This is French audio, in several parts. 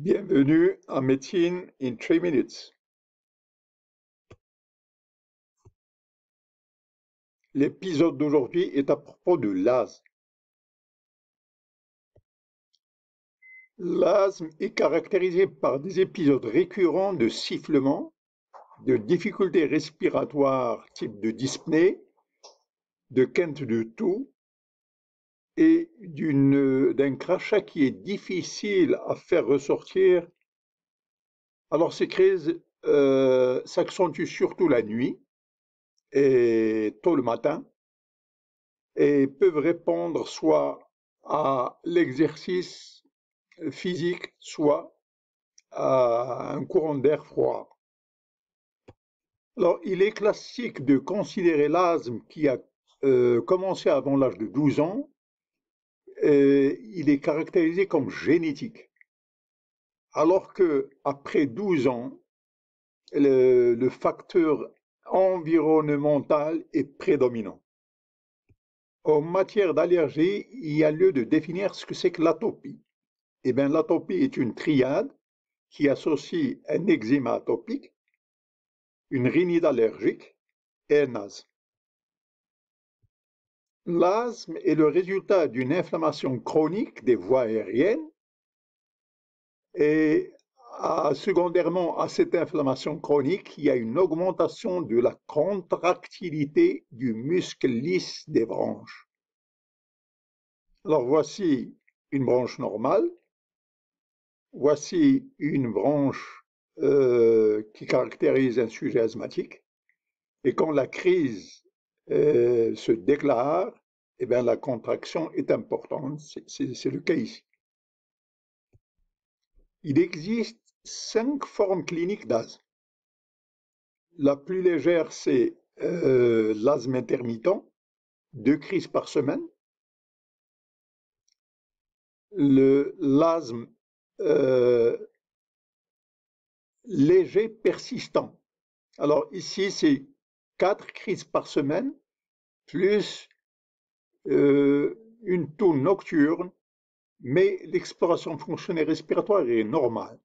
Bienvenue à Médecine in 3 minutes. L'épisode d'aujourd'hui est à propos de l'asthme. L'asthme est caractérisé par des épisodes récurrents de sifflement, de difficultés respiratoires type de dyspnée, de quinte de toux et d'un crachat qui est difficile à faire ressortir. Alors ces crises s'accentuent surtout la nuit et tôt le matin et peuvent répondre soit à l'exercice physique, soit à un courant d'air froid. Alors, il est classique de considérer l'asthme qui a commencé avant l'âge de 12 ans, il est caractérisé comme génétique. Alors que après 12 ans, le facteur environnemental est prédominant. En matière d'allergie, il y a lieu de définir ce que c'est que l'atopie. Eh bien, l'atopie est une triade qui associe un eczéma atopique, une rhinite allergique et un asthme. L'asthme est le résultat d'une inflammation chronique des voies aériennes et secondairement à cette inflammation chronique, il y a une augmentation de la contractilité du muscle lisse des branches. Alors voici une branche normale, voici une branche qui caractérise un sujet asthmatique. Et quand la crise se déclare, eh bien, la contraction est importante. C'est le cas ici. Il existe 5 formes cliniques d'asthme. La plus légère, c'est l'asthme intermittent, 2 crises par semaine. L'asthme léger persistant. Alors ici, c'est 4 crises par semaine, plus une toux nocturne, mais l'exploration fonctionnelle respiratoire est normale.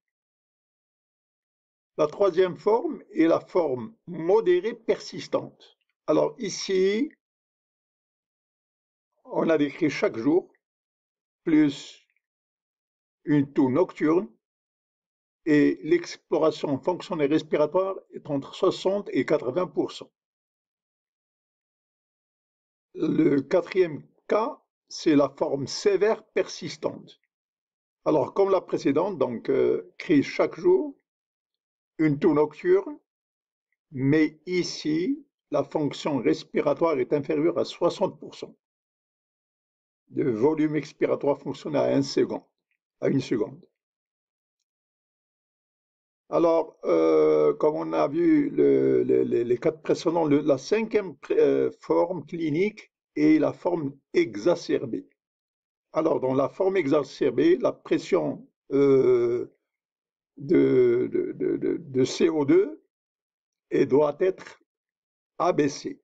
La troisième forme est la forme modérée persistante. Alors ici, on a des crises chaque jour, plus une toux nocturne, et l'exploration fonctionnelle respiratoire est entre 60 et 80%. Le quatrième cas, c'est la forme sévère persistante. Alors, comme la précédente, donc crise chaque jour, une toux nocturne, mais ici, la fonction respiratoire est inférieure à 60%. De volume expiratoire fonctionnel à 1 seconde, à 1 seconde. Alors, comme on a vu les 4 précédents, la 5e forme clinique est la forme exacerbée. Alors, dans la forme exacerbée, la pression de CO2 doit être abaissée.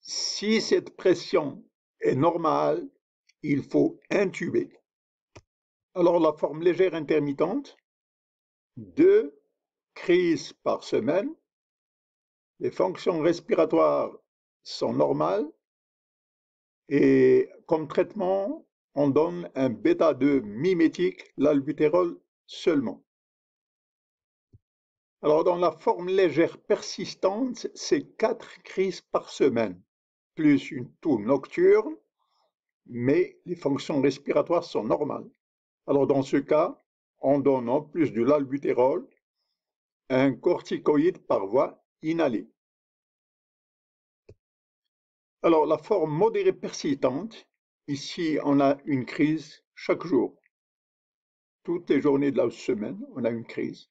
Si cette pression est normale, il faut intuber. Alors, la forme légère intermittente, 2 crises par semaine, les fonctions respiratoires sont normales et comme traitement, on donne un bêta-2 mimétique, l'albutérol seulement. Alors, dans la forme légère persistante, c'est 4 crises par semaine, plus une toux nocturne, mais les fonctions respiratoires sont normales. Alors, dans ce cas, on donne en plus de l'albutérol un corticoïde par voie inhalée. Alors, la forme modérée persistante, ici, on a une crise chaque jour. Toutes les journées de la semaine, on a une crise.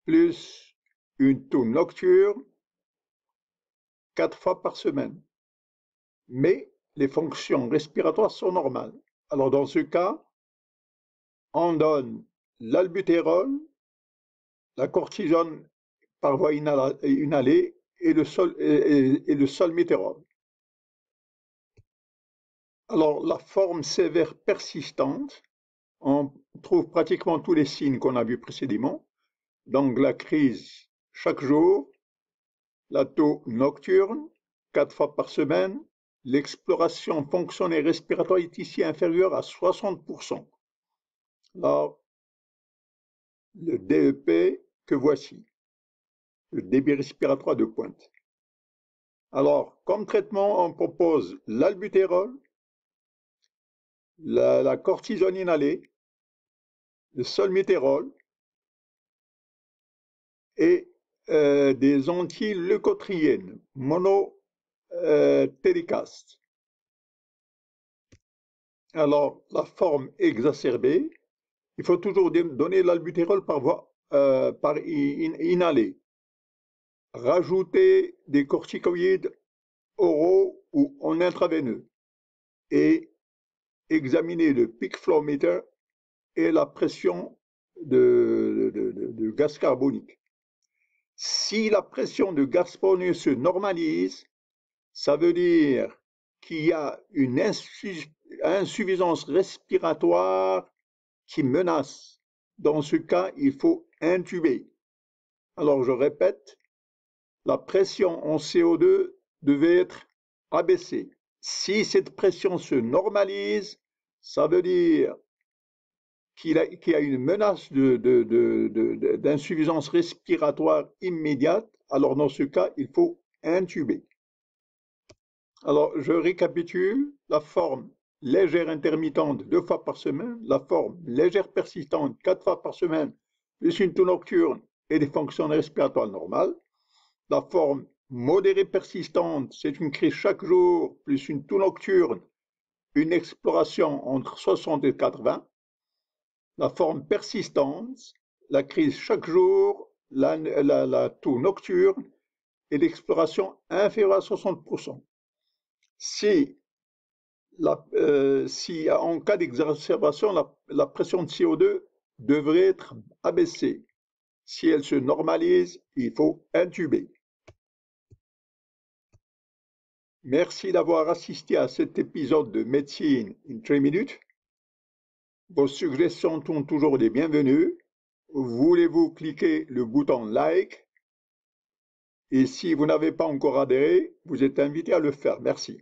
Plus une toux nocturne, 4 fois par semaine. Mais les fonctions respiratoires sont normales. Alors, dans ce cas, on donne l'albutérol, la cortisone par voie inhalée et le solmétérol. Alors, la forme sévère persistante, on trouve pratiquement tous les signes qu'on a vus précédemment. Donc la crise chaque jour, la toux nocturne, 4 fois par semaine, l'exploration fonctionnelle respiratoire est ici inférieure à 60%. Alors, le DEP que voici, le débit respiratoire de pointe. Alors, comme traitement, on propose l'albutérol, la cortisone inhalée, le solmétérol et des antileucotriènes monotélécastes. Alors, la forme exacerbée, il faut toujours donner l'albutérol par voie inhalée. Rajouter des corticoïdes oraux ou en intraveineux et examiner le peak flow meter et la pression de gaz carbonique. Si la pression de gaz carbonique se normalise, ça veut dire qu'il y a une insuffisance respiratoire qui menace. Dans ce cas, il faut intuber. Alors, je répète, la pression en CO2 devait être abaissée. Si cette pression se normalise, ça veut dire qu'il y a une menace d'insuffisance respiratoire immédiate. Alors, dans ce cas, il faut intuber. Alors, je récapitule la forme légère intermittente 2 fois par semaine, la forme légère persistante 4 fois par semaine, plus une toux nocturne et des fonctions respiratoires normales. La forme modérée persistante, c'est une crise chaque jour, plus une toux nocturne, une exploration entre 60 et 80. La forme persistante, la crise chaque jour, la toux nocturne et l'exploration inférieure à 60%. Si en cas d'exacerbation, la pression de CO2 devrait être abaissée. Si elle se normalise, il faut intuber. Merci d'avoir assisté à cet épisode de Médecine in 3 minutes. Vos suggestions sont toujours les bienvenues. Voulez-vous cliquer le bouton like? Et si vous n'avez pas encore adhéré, vous êtes invité à le faire. Merci.